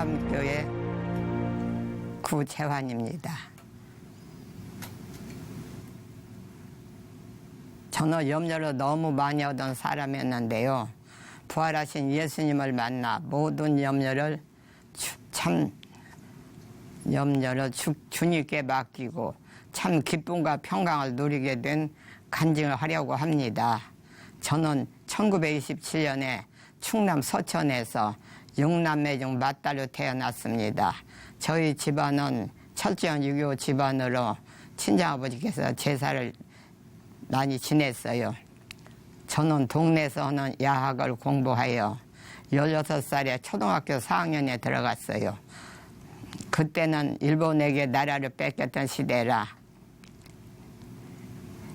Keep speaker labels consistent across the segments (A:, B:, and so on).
A: 영암교회 구재환입니다. 저는 염려를 너무 많이 하던 사람이었는데요. 부활하신 예수님을 만나 모든 염려를 주님께 맡기고 참 기쁨과 평강을 누리게 된 간증을 하려고 합니다. 저는 1927년에 충남 서천에서 6남매 중 맏딸로 태어났습니다. 저희 집안은 철저한 유교 집안으로 친정아버지께서 제사를 많이 지냈어요. 저는 동네에서 하는 야학을 공부하여 16살에 초등학교 4학년에 들어갔어요. 그때는 일본에게 나라를 뺏겼던 시대라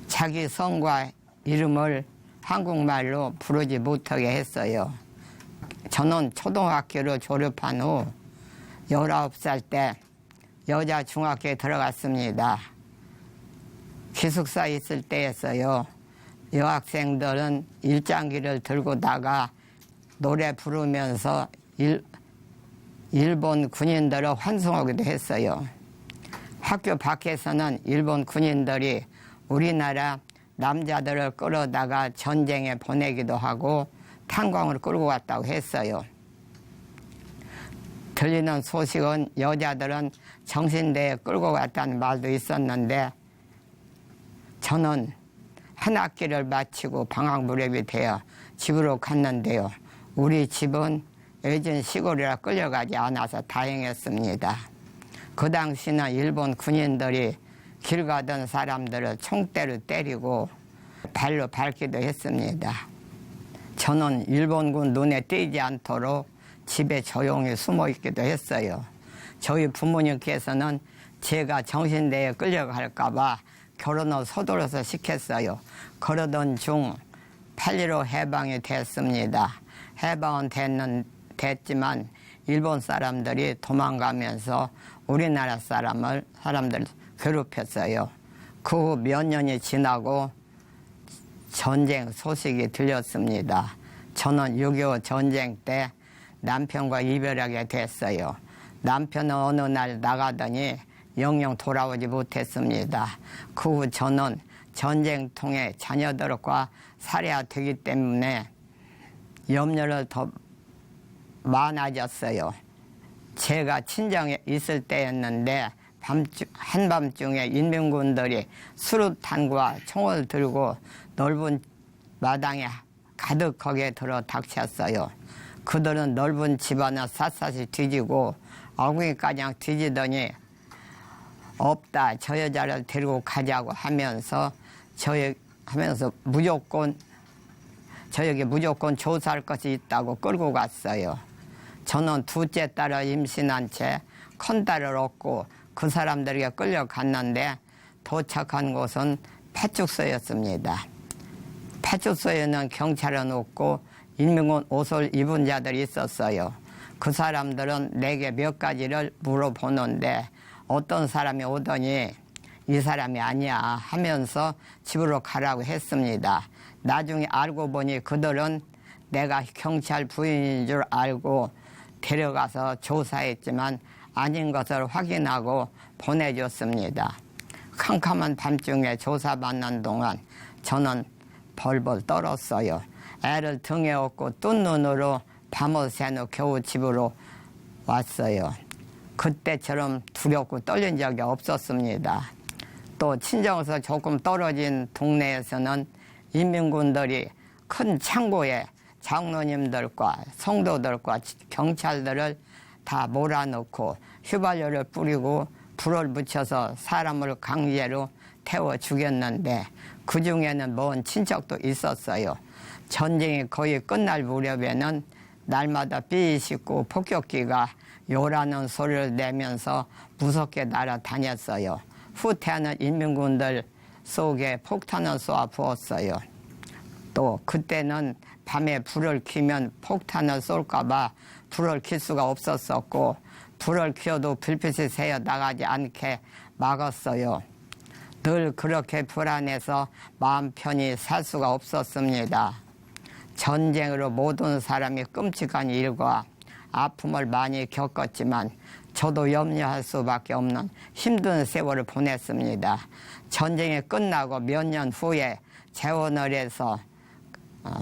A: 자기 성과 이름을 한국말로 부르지 못하게 했어요. 저는 초등학교를 졸업한 후 19살 때 여자 중학교에 들어갔습니다. 기숙사에 있을 때였어요. 여학생들은 일장기를 들고다가 노래 부르면서 일본 군인들을 환송하기도 했어요. 학교 밖에서는 일본 군인들이 우리나라 남자들을 끌어다가 전쟁에 보내기도 하고 탄광을 끌고 갔다고 했어요. 들리는 소식은 여자들은 정신대에 끌고 갔다는 말도 있었는데 저는 한 학기를 마치고 방학 무렵이 되어 집으로 갔는데요. 우리 집은 예전 시골이라 끌려가지 않아서 다행했습니다. 그 당시는 일본 군인들이 길 가던 사람들을 총대로 때리고 발로 밟기도 했습니다. 저는 일본군 눈에 띄지 않도록 집에 조용히 숨어 있기도 했어요. 저희 부모님께서는 제가 정신대에 끌려갈까 봐 결혼을 서둘러서 시켰어요. 그러던 중 8.15 해방이 됐습니다. 해방은 됐지만 일본 사람들이 도망가면서 우리나라 사람들 괴롭혔어요. 그 후 몇 년이 지나고 전쟁 소식이 들렸습니다. 저는 6.25 전쟁 때 남편과 이별하게 됐어요. 남편은 어느 날 나가더니 영영 돌아오지 못했습니다. 그 후 저는 전쟁통에 자녀들과 살해가 되기 때문에 염려를 더 많아졌어요. 제가 친정에 있을 때였는데 한밤중에 인민군들이 수류탄과 총을 들고 넓은 마당에 가득하게 들어 닥쳤어요. 그들은 넓은 집안을 샅샅이 뒤지고 어궁이가냥 뒤지더니 없다, 저 여자를 데리고 가자고 하면서 저에게 무조건 조사할 것이 있다고 끌고 갔어요. 저는 둘째 딸을 임신한 채 큰딸을 얻고 그 사람들에게 끌려갔는데 도착한 곳은 파출소였습니다. 파출소에는 경찰은 없고 인민군 옷을 입은 자들이 있었어요. 그 사람들은 내게 몇 가지를 물어보는데 어떤 사람이 오더니 이 사람이 아니야 하면서 집으로 가라고 했습니다. 나중에 알고 보니 그들은 내가 경찰 부인인 줄 알고 데려가서 조사했지만 아닌 것을 확인하고 보내줬습니다. 캄캄한 밤중에 조사받는 동안 저는 벌벌 떨었어요. 애를 등에 업고 뜬 눈으로 밤을 새며 겨우 집으로 왔어요. 그때처럼 두렵고 떨린 적이 없었습니다. 또 친정에서 조금 떨어진 동네에서는 인민군들이 큰 창고에 장로님들과 성도들과 경찰들을 다 몰아넣고 휘발유를 뿌리고 불을 붙여서 사람을 강제로 태워 죽였는데 그 중에는 먼 친척도 있었어요. 전쟁이 거의 끝날 무렵에는 날마다 삐 씻고 폭격기가 요라는 소리를 내면서 무섭게 날아다녔어요. 후퇴하는 인민군들 속에 폭탄을 쏘아 부었어요. 또 그때는 밤에 불을 켜면 폭탄을 쏠까봐 불을 켤 수가 없었었고 불을 켜도 불빛이 새어 나가지 않게 막았어요. 늘 그렇게 불안해서 마음 편히 살 수가 없었습니다. 전쟁으로 모든 사람이 끔찍한 일과 아픔을 많이 겪었지만 저도 염려할 수밖에 없는 힘든 세월을 보냈습니다. 전쟁이 끝나고 몇 년 후에 재혼을 해서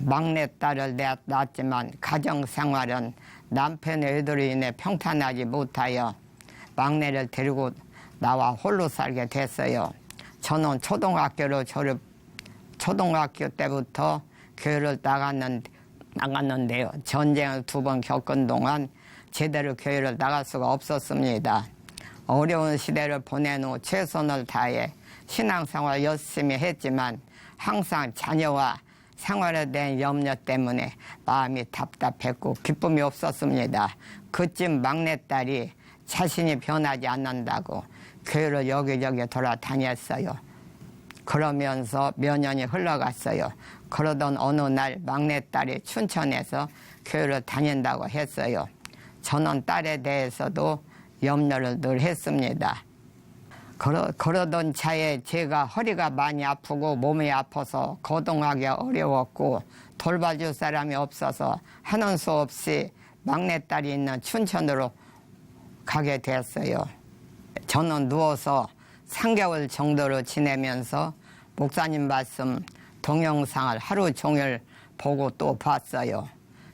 A: 막내딸을 낳았지만 가정생활은 남편의 의도로 인해 평탄하지 못하여 막내를 데리고 나와 홀로 살게 됐어요. 저는 초등학교 때부터 교회를 나갔는데요. 전쟁을 2번 겪은 동안 제대로 교회를 나갈 수가 없었습니다. 어려운 시대를 보낸 후 최선을 다해 신앙생활 열심히 했지만 항상 자녀와 생활에 대한 염려 때문에 마음이 답답했고 기쁨이 없었습니다. 그쯤 막내딸이 자신이 변하지 않는다고 교회를 여기저기 돌아다녔어요. 그러면서 몇 년이 흘러갔어요. 그러던 어느 날 막내딸이 춘천에서 교회를 다닌다고 했어요. 저는 딸에 대해서도 염려를 늘 했습니다. 그러던 차에 제가 허리가 많이 아프고 몸이 아파서 거동하기 어려웠고 돌봐줄 사람이 없어서 하는 수 없이 막내딸이 있는 춘천으로 가게 되었어요. 저는 누워서 3개월 정도로 지내면서 목사님 말씀 동영상을 하루 종일 보고 또 봤어요.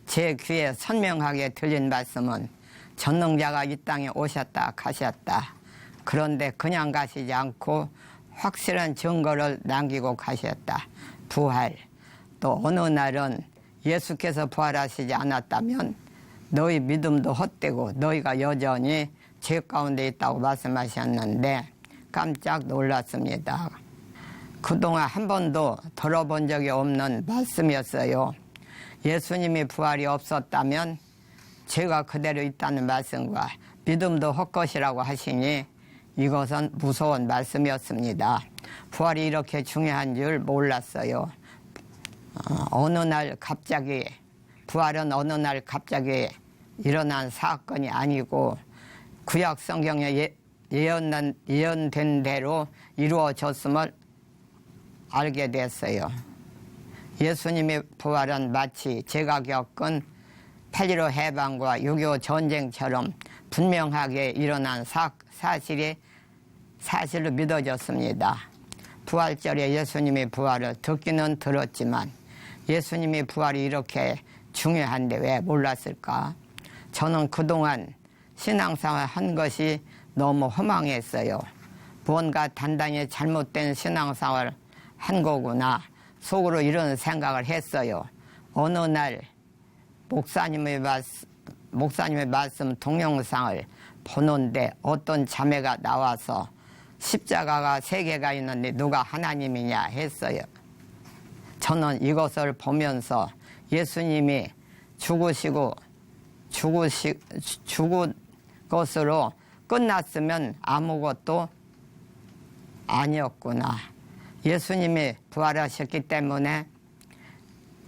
A: 제 귀에 선명하게 들린 말씀은 전능자가 이 땅에 오셨다 가셨다. 그런데 그냥 가시지 않고 확실한 증거를 남기고 가셨다. 부활. 또 어느 날은 예수께서 부활하시지 않았다면 너희 믿음도 헛되고 너희가 여전히 죄 가운데 있다고 말씀하셨는데 깜짝 놀랐습니다. 그동안 한 번도 들어본 적이 없는 말씀이었어요. 예수님이 부활이 없었다면 죄가 그대로 있다는 말씀과 믿음도 헛것이라고 하시니 이것은 무서운 말씀이었습니다. 부활이 이렇게 중요한 줄 몰랐어요. 부활은 어느 날 갑자기 일어난 사건이 아니고 구약 성경에 예언된 대로 이루어졌음을 알게 됐어요. 예수님의 부활은 마치 제가 겪은 8.15 해방과 6.25 전쟁처럼 분명하게 일어난 사실로 믿어졌습니다. 부활절에 예수님의 부활을 듣기는 들었지만 예수님의 부활이 이렇게 중요한데 왜 몰랐을까? 저는 그동안 신앙생활 한 것이 너무 허망했어요. 무언가 단단히 잘못된 신앙생활 한 거구나. 속으로 이런 생각을 했어요. 어느 날 목사님의 말씀 동영상을 보는데 어떤 자매가 나와서 십자가가 3개가 있는데 누가 하나님이냐 했어요. 저는 이것을 보면서 예수님이 죽은 것으로 끝났으면 아무것도 아니었구나. 예수님이 부활하셨기 때문에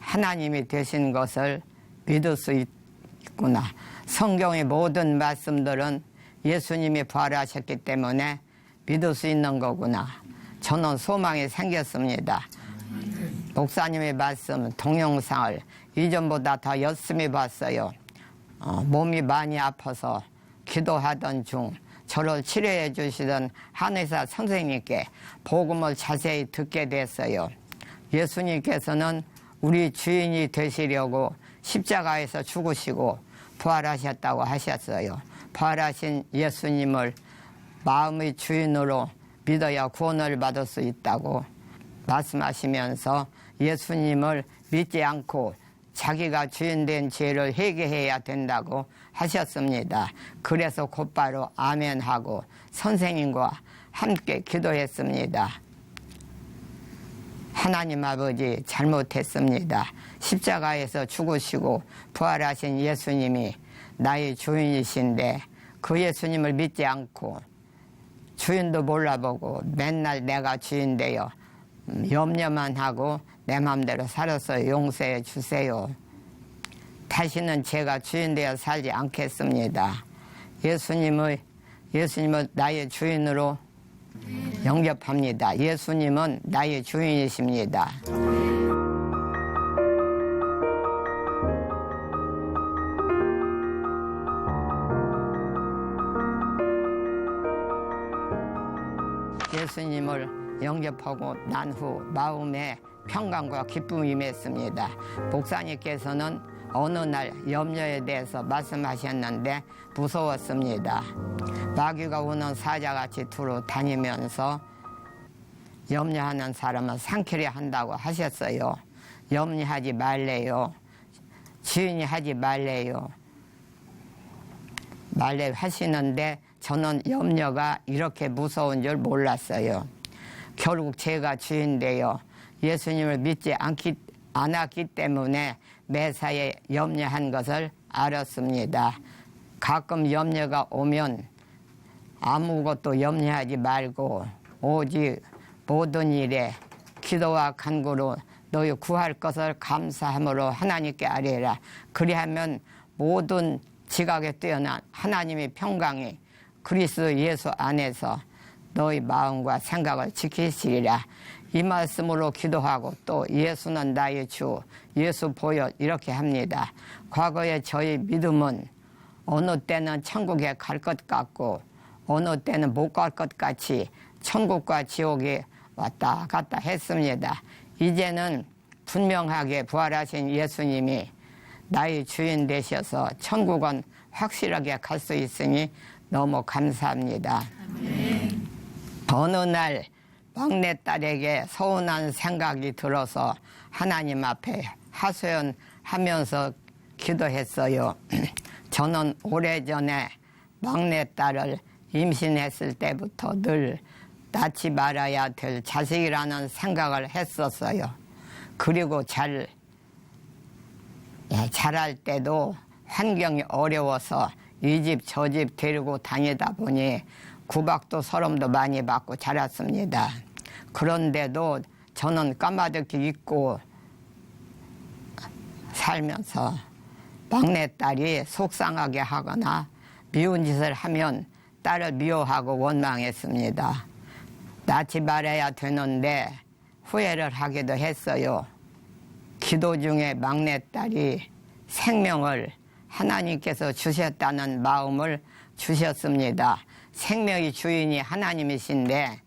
A: 하나님이 되신 것을 믿을 수 있구나. 성경의 모든 말씀들은 예수님이 부활하셨기 때문에 믿을 수 있는 거구나. 저는 소망이 생겼습니다. 목사님의 말씀 동영상을 이전보다 더 열심히 봤어요. 몸이 많이 아파서 기도하던 중 저를 치료해 주시던 한의사 선생님께 복음을 자세히 듣게 됐어요. 예수님께서는 우리 주인이 되시려고 십자가에서 죽으시고 부활하셨다고 하셨어요. 부활하신 예수님을 마음의 주인으로 믿어야 구원을 받을 수 있다고 말씀하시면서 예수님을 믿지 않고 자기가 주인된 죄를 회개해야 된다고 하셨습니다. 그래서 곧바로 아멘하고 선생님과 함께 기도했습니다. 하나님 아버지 잘못했습니다. 십자가에서 죽으시고 부활하신 예수님이 나의 주인이신데 그 예수님을 믿지 않고 주인도 몰라보고 맨날 내가 주인 되어 염려만 하고 내 마음대로 살아서 용서해 주세요. 다시는 제가 주인 되어 살지 않겠습니다. 예수님을 나의 주인으로 영접합니다. 예수님은 나의 주인이십니다. 영접하고 난 후 마음에 평강과 기쁨이 임했습니다. 목사님께서는 어느 날 염려에 대해서 말씀하셨는데 무서웠습니다. 마귀가 오는 사자같이 두루 다니면서 염려하는 사람은 상쾌히 한다고 하셨어요. 염려하지 말래요. 주인이 하지 말래요. 말래 하시는데 저는 염려가 이렇게 무서운 줄 몰랐어요. 결국 제가 주인데요. 예수님을 믿지 않았기 때문에 매사에 염려한 것을 알았습니다. 가끔 염려가 오면 아무것도 염려하지 말고 오직 모든 일에 기도와 간구로 너희 구할 것을 감사함으로 하나님께 아뢰라. 그리하면 모든 지각에 뛰어난 하나님의 평강이 그리스도 예수 안에서 너희 마음과 생각을 지키시리라. 이 말씀으로 기도하고 또 예수는 나의 주, 예수 보여 이렇게 합니다. 과거에 저희 믿음은 어느 때는 천국에 갈 것 같고 어느 때는 못 갈 것 같이 천국과 지옥에 왔다 갔다 했습니다. 이제는 분명하게 부활하신 예수님이 나의 주인 되셔서 천국은 확실하게 갈 수 있으니 너무 감사합니다. 아멘. 어느 날 막내딸에게 서운한 생각이 들어서 하나님 앞에 하소연하면서 기도했어요. 저는 오래전에 막내딸을 임신했을 때부터 늘 낳지 말아야 될 자식이라는 생각을 했었어요. 그리고 자랄 때도 환경이 어려워서 이 집 저 집 데리고 다니다 보니 구박도 서름도 많이 받고 자랐습니다. 그런데도 저는 까마득히 잊고 살면서 막내딸이 속상하게 하거나 미운 짓을 하면 딸을 미워하고 원망했습니다. 낳지 말아야 되는데 후회를 하기도 했어요. 기도 중에 막내딸이 생명을 하나님께서 주셨다는 마음을 주셨습니다. 생명의 주인이 하나님이신데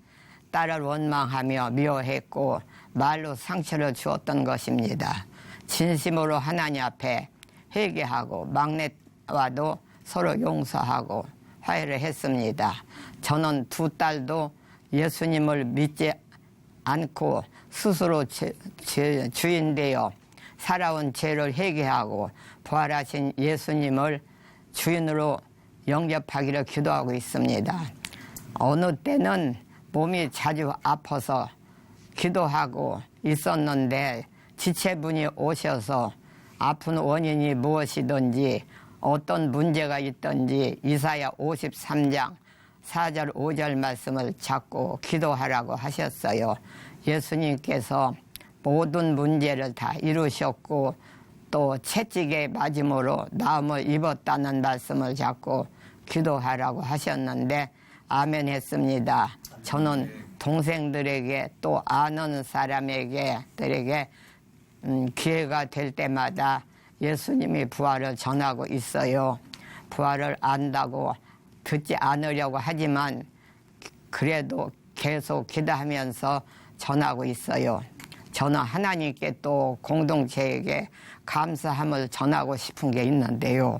A: 딸을 원망하며 미워했고 말로 상처를 주었던 것입니다. 진심으로 하나님 앞에 회개하고 막내와도 서로 용서하고 화해를 했습니다. 저는 두 딸도 예수님을 믿지 않고 스스로 주인되어 살아온 죄를 회개하고 부활하신 예수님을 주인으로 영접하기를 기도하고 있습니다. 어느 때는 몸이 자주 아파서 기도하고 있었는데 지체분이 오셔서 아픈 원인이 무엇이든지 어떤 문제가 있든지 이사야 53장 4절 5절 말씀을 잡고 기도하라고 하셨어요. 예수님께서 모든 문제를 다 이루셨고 또 채찍에 맞음으로 나음을 입었다는 말씀을 잡고 기도하라고 하셨는데 아멘 했습니다. 저는 동생들에게 또 아는 사람에게 기회가 될 때마다 예수님이 부활을 전하고 있어요. 부활을 안다고 듣지 않으려고 하지만 그래도 계속 기도하면서 전하고 있어요. 저는 하나님께 또 공동체에게 감사함을 전하고 싶은 게 있는데요.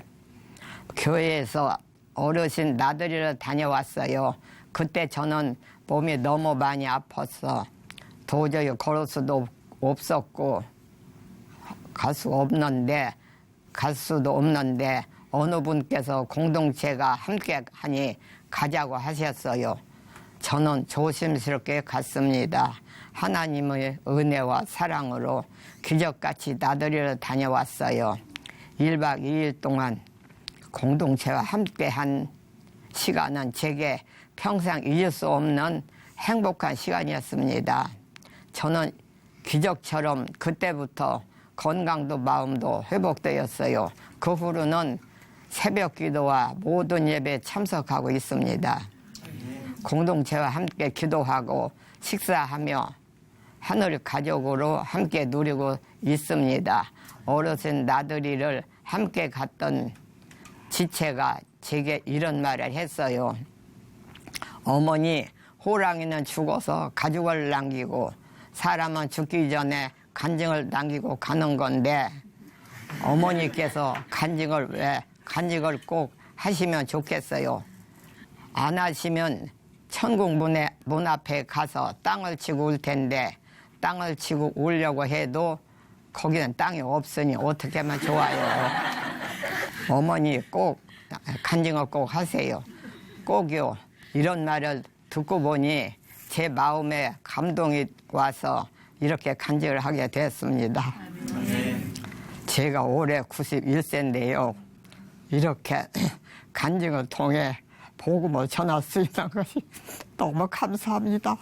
A: 교회에서 어르신 나들이를 다녀왔어요. 그때 저는 몸이 너무 많이 아파서 도저히 걸을 수도 없었고 갈 수도 없는데 어느 분께서 공동체가 함께 하니 가자고 하셨어요. 저는 조심스럽게 갔습니다. 하나님의 은혜와 사랑으로 기적같이 나들이를 다녀왔어요. 1박 2일 동안 공동체와 함께한 시간은 제게 평생 잊을 수 없는 행복한 시간이었습니다. 저는 기적처럼 그때부터 건강도 마음도 회복되었어요. 그 후로는 새벽 기도와 모든 예배에 참석하고 있습니다. 공동체와 함께 기도하고 식사하며 하늘 가족으로 함께 누리고 있습니다. 어르신 나들이를 함께 갔던 지체가 제게 이런 말을 했어요. 어머니, 호랑이는 죽어서 가죽을 남기고 사람은 죽기 전에 간증을 남기고 가는 건데 어머니께서 간직을 꼭 하시면 좋겠어요. 안 하시면 천국 문 앞에 가서 땅을 치고 올 텐데 땅을 치고 오려고 해도 거기는 땅이 없으니 어떻게 하면 좋아요. 어머니 꼭 간증을 꼭 하세요. 꼭요. 이런 말을 듣고 보니 제 마음에 감동이 와서 이렇게 간증을 하게 됐습니다. 제가 올해 91세인데요. 이렇게 간증을 통해 복음을 전할 수 있는 것이 너무 감사합니다.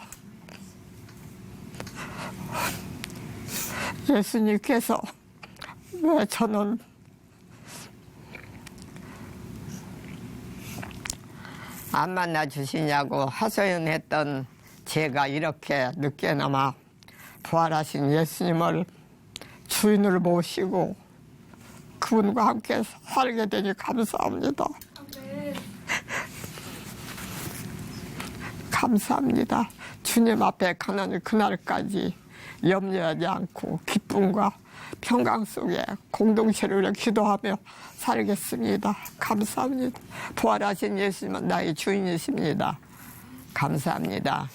A: 예수님께서 왜 저는 안 만나 주시냐고 하소연했던 제가 이렇게 늦게나마 부활하신 예수님을 주인으로 모시고 그분과 함께 살게 되니 감사합니다. 감사합니다. 주님 앞에 가는 그날까지 염려하지 않고 기쁨과 평강 속에 공동체를 위해 기도하며 살겠습니다. 감사합니다. 부활하신 예수님은 나의 주인이십니다. 감사합니다.